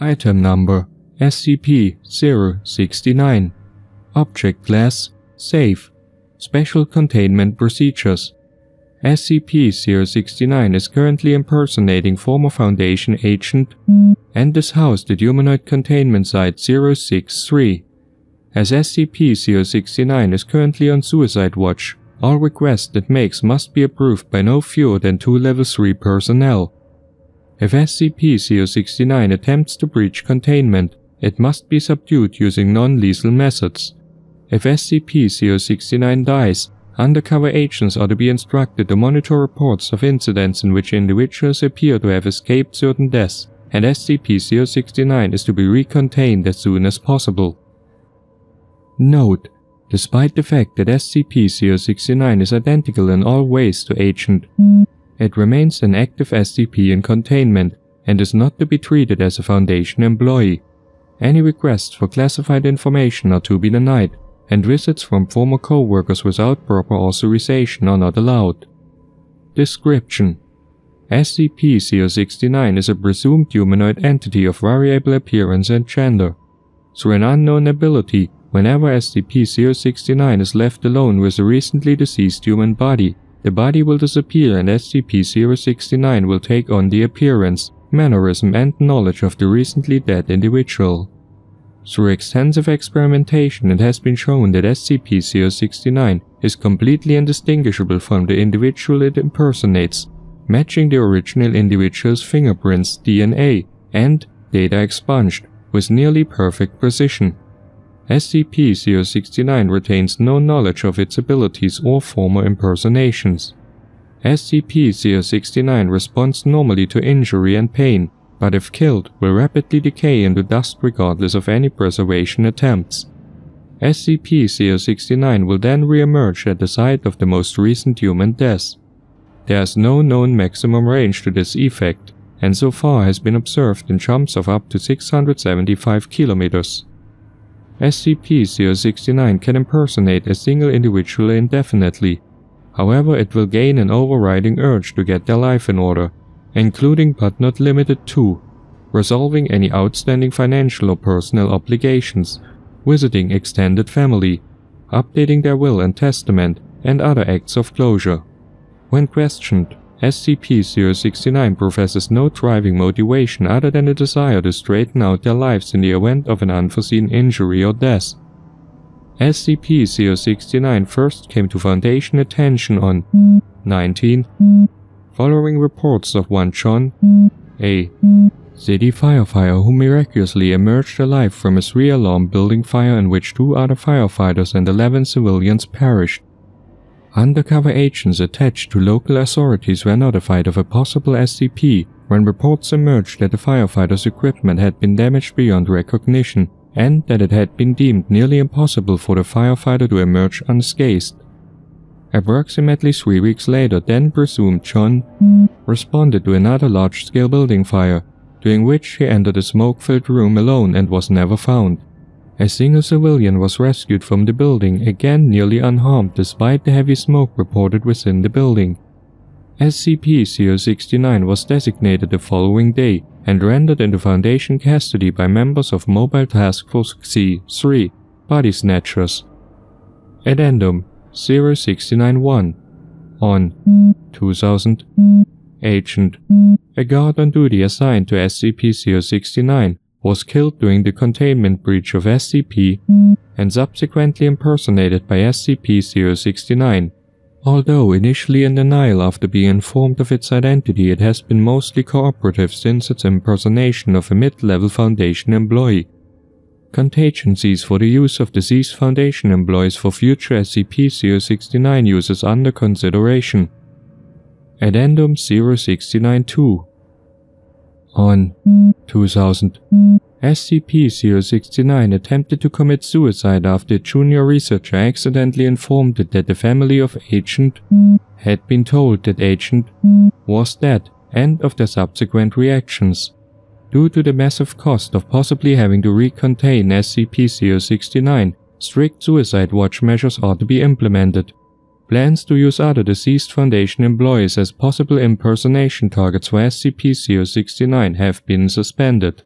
Item Number SCP-069 Object Class Safe Special Containment Procedures SCP-069 is currently impersonating former Foundation agent and is housed at Humanoid Containment Site 063. As SCP-069 is currently on suicide watch, all requests it makes must be approved by no fewer than 2 Level 3 personnel. If SCP-069 attempts to breach containment, it must be subdued using non-lethal methods. If SCP-069 dies, undercover agents are to be instructed to monitor reports of incidents in which individuals appear to have escaped certain deaths, and SCP-069 is to be recontained as soon as possible. Note: despite the fact that SCP-069 is identical in all ways to Agent, it remains an active SCP in containment and is not to be treated as a Foundation employee. Any requests for classified information are to be denied, and visits from former co-workers without proper authorization are not allowed. Description: SCP-069 is a presumed humanoid entity of variable appearance and gender. Through an unknown ability, whenever SCP-069 is left alone with a recently deceased human body, the body will disappear and SCP-069 will take on the appearance, mannerism and knowledge of the recently dead individual. Through extensive experimentation, it has been shown that SCP-069 is completely indistinguishable from the individual it impersonates, matching the original individual's fingerprints, DNA, and data expunged with nearly perfect precision. SCP-069 retains no knowledge of its abilities or former impersonations. SCP-069 responds normally to injury and pain, but if killed, will rapidly decay into dust regardless of any preservation attempts. SCP-069 will then re-emerge at the site of the most recent human death. There is no known maximum range to this effect, and so far has been observed in jumps of up to 675 kilometers. SCP-069 can impersonate a single individual indefinitely. However, it will gain an overriding urge to get their life in order, including but not limited to resolving any outstanding financial or personal obligations, visiting extended family, updating their will and testament, and other acts of closure. When questioned, SCP-069 professes no driving motivation other than a desire to straighten out their lives in the event of an unforeseen injury or death. SCP-069 first came to Foundation attention on 19, following reports of one John A. city firefighter who miraculously emerged alive from a 3-alarm building fire in which 2 other firefighters and 11 civilians perished. Undercover agents attached to local authorities were notified of a possible SCP when reports emerged that the firefighters' equipment had been damaged beyond recognition and that it had been deemed nearly impossible for the firefighter to emerge unscathed. Approximately 3 weeks later, then presumed John responded to another large-scale building fire, during which he entered a smoke-filled room alone and was never found. A single civilian was rescued from the building, again nearly unharmed despite the heavy smoke reported within the building. SCP-069 was designated the following day and rendered into Foundation custody by members of Mobile Task Force C-3, Body Snatchers. Addendum 069-1 On 2000, Agent, a guard on duty assigned to SCP-069, was killed during the containment breach of SCP and subsequently impersonated by SCP-069. Although initially in denial after being informed of its identity, it has been mostly cooperative since its impersonation of a mid-level Foundation employee. Contingencies for the use of deceased Foundation employees for future SCP-069 use is under consideration. Addendum 069-2 On 2000, SCP-069 attempted to commit suicide after a junior researcher accidentally informed it that the family of Agent had been told that Agent was dead and of their subsequent reactions. Due to the massive cost of possibly having to recontain SCP-069, strict suicide watch measures are to be implemented. Plans to use other deceased Foundation employees as possible impersonation targets for SCP-069 have been suspended.